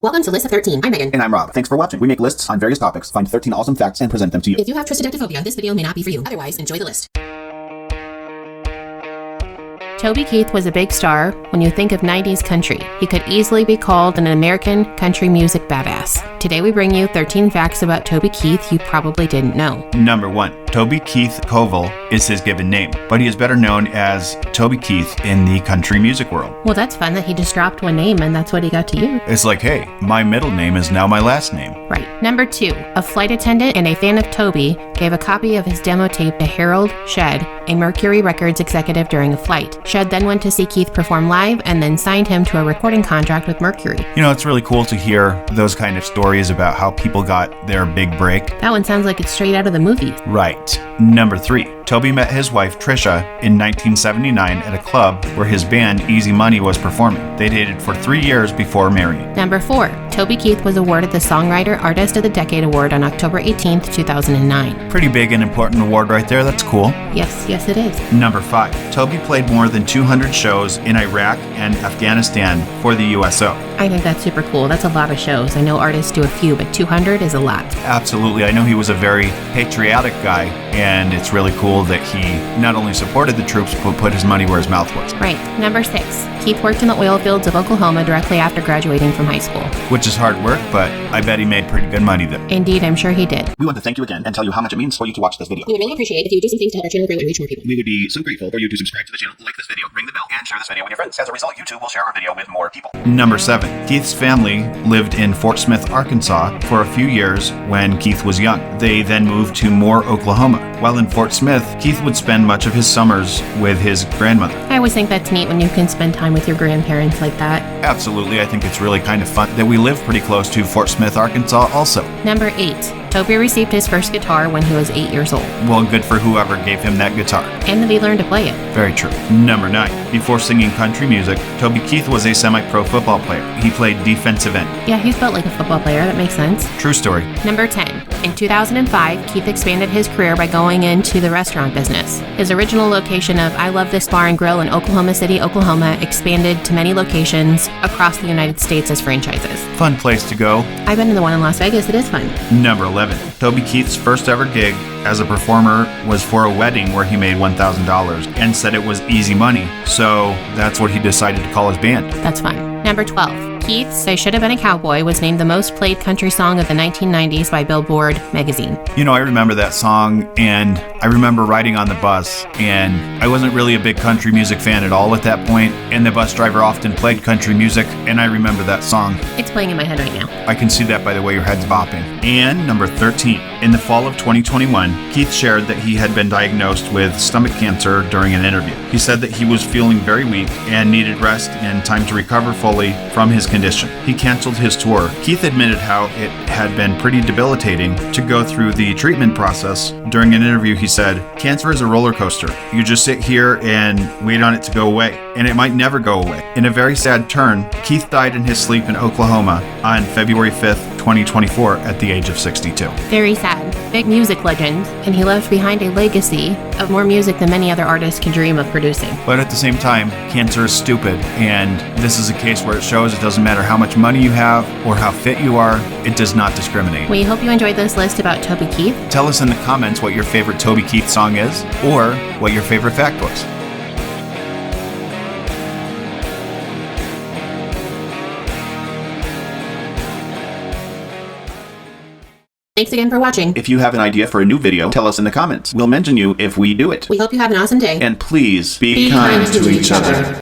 Welcome to List of 13. I'm Megan. And I'm Rob. Thanks for watching. We make lists on various topics, find 13 awesome facts, and present them to you. If you have triskaidekaphobia, this video may not be for you. Otherwise, enjoy the list. Toby Keith was a big star when you think of 90s country. He could easily be called an American country music badass. Today we bring you 13 facts about Toby Keith you probably didn't know. Number 1. Toby Keith Koval is his given name, but he is better known as Toby Keith in the country music world. Well, that's fun that he just dropped one name and that's what he got to use. It's like, hey, my middle name is now my last name. Right. Number 2. A flight attendant and a fan of Toby gave a copy of his demo tape to Harold Shedd, a Mercury Records executive during a flight. Shedd then went to see Keith perform live and then signed him to a recording contract with Mercury. You know, it's really cool to hear those kind of stories about how people got their big break. That one sounds like it's straight out of the movie. Right. Number 3. Toby met his wife Trisha in 1979 at a club where his band Easy Money was performing. They dated for 3 years before marrying. Number 4. Toby Keith was awarded the Songwriter Artist of the Decade Award on October 18th, 2009. Pretty big and important award right there. That's cool. Yes, it is. Number 5. Toby played more than 200 shows in Iraq and Afghanistan for the USO. I think that's super cool. That's a lot of shows. I know artists do a few, but 200 is a lot. Absolutely. I know he was a very patriotic guy, and it's really cool that he not only supported the troops, but put his money where his mouth was. Right. Number 6. Keith worked in the oil fields of Oklahoma directly after graduating from high school. Which is hard work, but I bet he made pretty good money there. Indeed, I'm sure he did. We want to thank you again and tell you how much it means for you to watch this video. We would really appreciate if you would do some things to help our channel grow and reach more people. We would be so grateful for you to subscribe to the channel, like this video, ring the bell, and share this video with your friends. As a result, YouTube will share our video with more people. Number 7. Keith's family lived in Fort Smith, Arkansas for a few years when Keith was young. They then moved to Moore, Oklahoma. While in Fort Smith, Keith would spend much of his summers with his grandmother. I always think that's neat when you can spend time with your grandparents like that. Absolutely, I think it's really kind of fun that we live pretty close to Fort Smith, Arkansas also. Number 8. Toby received his first guitar when he was 8 years old. Well, good for whoever gave him that guitar. And that he learned to play it. Very true. Number 9. Before singing country music, Toby Keith was a semi-pro football player. He played defensive end. Yeah, he's built like a football player. That makes sense. True story. Number 10. In 2005, Keith expanded his career by going into the restaurant business. His original location of I Love This Bar and Grill in Oklahoma City, Oklahoma, expanded to many locations across the United States as franchises. Fun place to go. I've been to the one in Las Vegas. It is fun. Number 11. Toby Keith's first ever gig as a performer was for a wedding where he made $1,000 and said it was easy money, so that's what he decided to call his band. That's fun. Number 12. Keith's I Should Have Been a Cowboy was named the most played country song of the 1990s by Billboard magazine. You know, I remember that song, and I remember riding on the bus, and I wasn't really a big country music fan at all at that point, and the bus driver often played country music, and I remember that song. It's playing in my head right now. I can see that by the way your head's bopping. And number 13. In the fall of 2021, Keith shared that he had been diagnosed with stomach cancer during an interview. He said that he was feeling very weak and needed rest and time to recover fully from his condition. He canceled his tour. Keith admitted how it had been pretty debilitating to go through the treatment process. During an interview, he said, "Cancer is a roller coaster. You just sit here and wait on it to go away, and it might never go away." In a very sad turn, Keith died in his sleep in Oklahoma on February 5th, 2024 at the age of 62. Very sad. Big music legend, and he left behind a legacy of more music than many other artists can dream of producing. But at the same time, cancer is stupid, and this is a case where it shows it doesn't matter how much money you have or how fit you are, it does not discriminate. We hope you enjoyed this list about Toby Keith. Tell us in the comments what your favorite Toby Keith song is, or what your favorite fact was. Thanks again for watching. If you have an idea for a new video, tell us in the comments. We'll mention you if we do it. We hope you have an awesome day. And please be kind to each other.